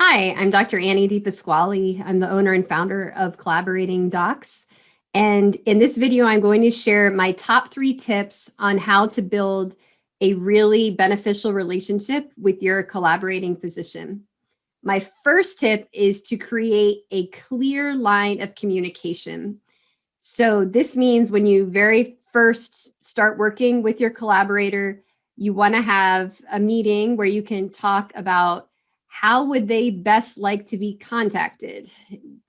Hi, I'm Dr. Annie DePasquale. I'm the owner and founder of Collaborating Docs. And in this video, I'm going to share my top 3 tips on how to build a really beneficial relationship with your collaborating physician. My first tip is to create a clear line of communication. So this means when you very first start working with your collaborator, you want to have a meeting where you can talk about how would they best like to be contacted?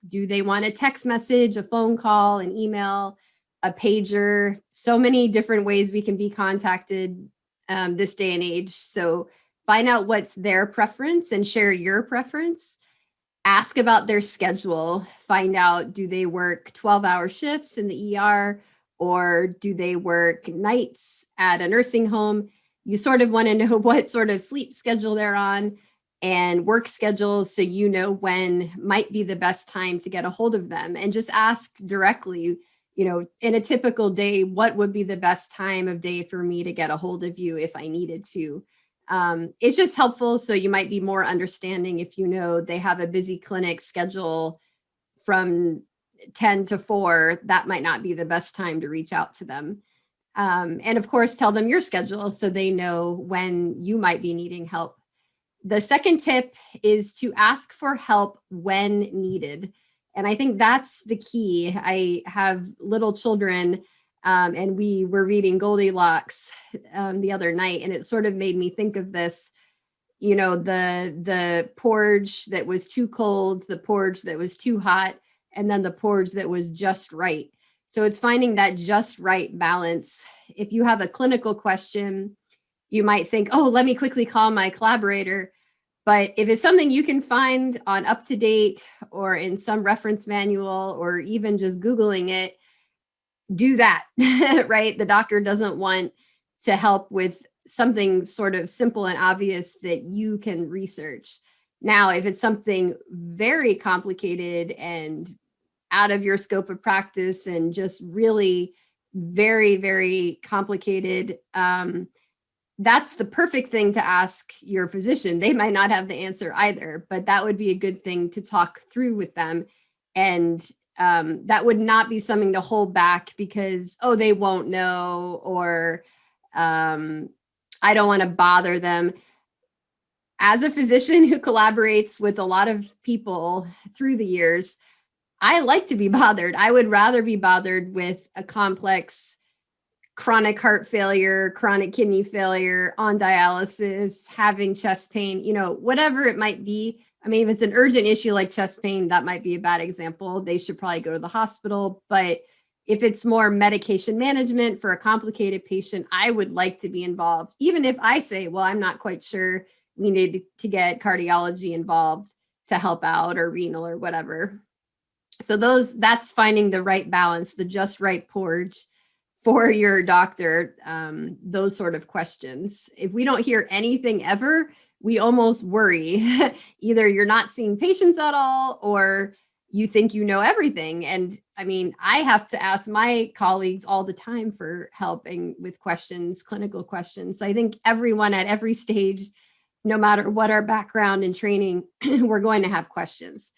Do they want a text message, a phone call, an email, a pager? So many different ways we can be contacted this day and age. So find out what's their preference and share your preference. Ask about their schedule. Find out, do they work 12-hour shifts in the ER or do they work nights at a nursing home? You sort of want to know what sort of sleep schedule they're on and work schedules, so you know when might be the best time to get a hold of them, and just ask directly, in a typical day, what would be the best time of day for me to get a hold of you if I needed to. It's just helpful, so you might be more understanding if you know they have a busy clinic schedule from 10 to 4, that might not be the best time to reach out to them. And of course, tell them your schedule so they know when you might be needing help. The second tip is to ask for help when needed. And I think that's the key. I have little children, and we were reading Goldilocks the other night, and it sort of made me think of this, the porridge that was too cold, the porridge that was too hot, and then the porridge that was just right. So it's finding that just right balance. If you have a clinical question, you might think, oh, let me quickly call my collaborator. But if it's something you can find on UpToDate or in some reference manual or even just Googling it, do that, right? The doctor doesn't want to help with something sort of simple and obvious that you can research. Now, if it's something very complicated and out of your scope of practice and just really very, very complicated, that's the perfect thing to ask your physician. They might not have the answer either, but that would be a good thing to talk through with them. And that would not be something to hold back because, oh, they won't know, or I don't want to bother them. As a physician who collaborates with a lot of people through the years, I like to be bothered. I would rather be bothered with a complex chronic heart failure, chronic kidney failure, on dialysis, having chest pain, whatever it might be. I mean, if it's an urgent issue like chest pain, that might be a bad example. They should probably go to the hospital. But if it's more medication management for a complicated patient, I would like to be involved. Even if I say, well, I'm not quite sure, we need to get cardiology involved to help out, or renal or whatever. So that's finding the right balance, the just right porridge for your doctor, those sort of questions. If we don't hear anything ever, we almost worry. Either you're not seeing patients at all, or you think you know everything. And I mean, I have to ask my colleagues all the time for helping with questions, clinical questions. So I think everyone at every stage, no matter what our background and training, we're going to have questions.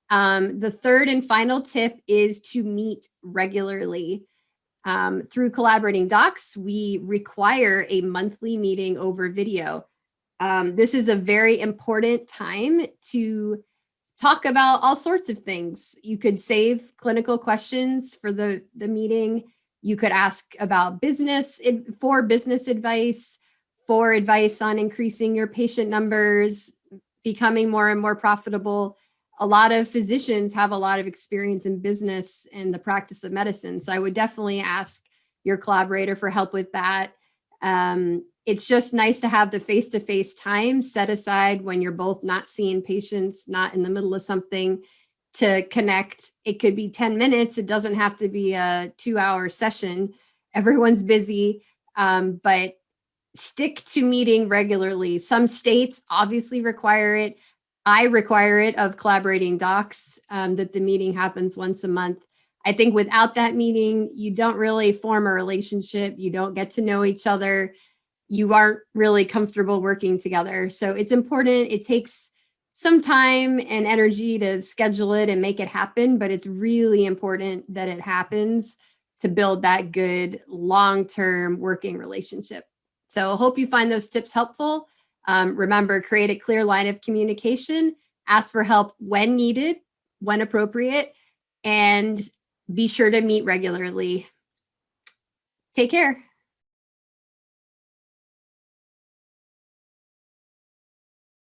The third and final tip is to meet regularly. Through Collaborating Docs, we require a monthly meeting over video. This is a very important time to talk about all sorts of things. You could save clinical questions for the meeting. You could ask about business advice, for advice on increasing your patient numbers, becoming more and more profitable. A lot of physicians have a lot of experience in business and the practice of medicine. So I would definitely ask your collaborator for help with that. It's just nice to have the face-to-face time set aside when you're both not seeing patients, not in the middle of something, to connect. It could be 10 minutes. It doesn't have to be a 2-hour session. Everyone's busy, but stick to meeting regularly. Some states obviously require it. I require it of Collaborating Docs, that the meeting happens once a month. I think without that meeting, you don't really form a relationship. You don't get to know each other. You aren't really comfortable working together. So it's important. It takes some time and energy to schedule it and make it happen, but it's really important that it happens to build that good long-term working relationship. So I hope you find those tips helpful. Remember, create a clear line of communication, ask for help when needed, when appropriate, and be sure to meet regularly. Take care.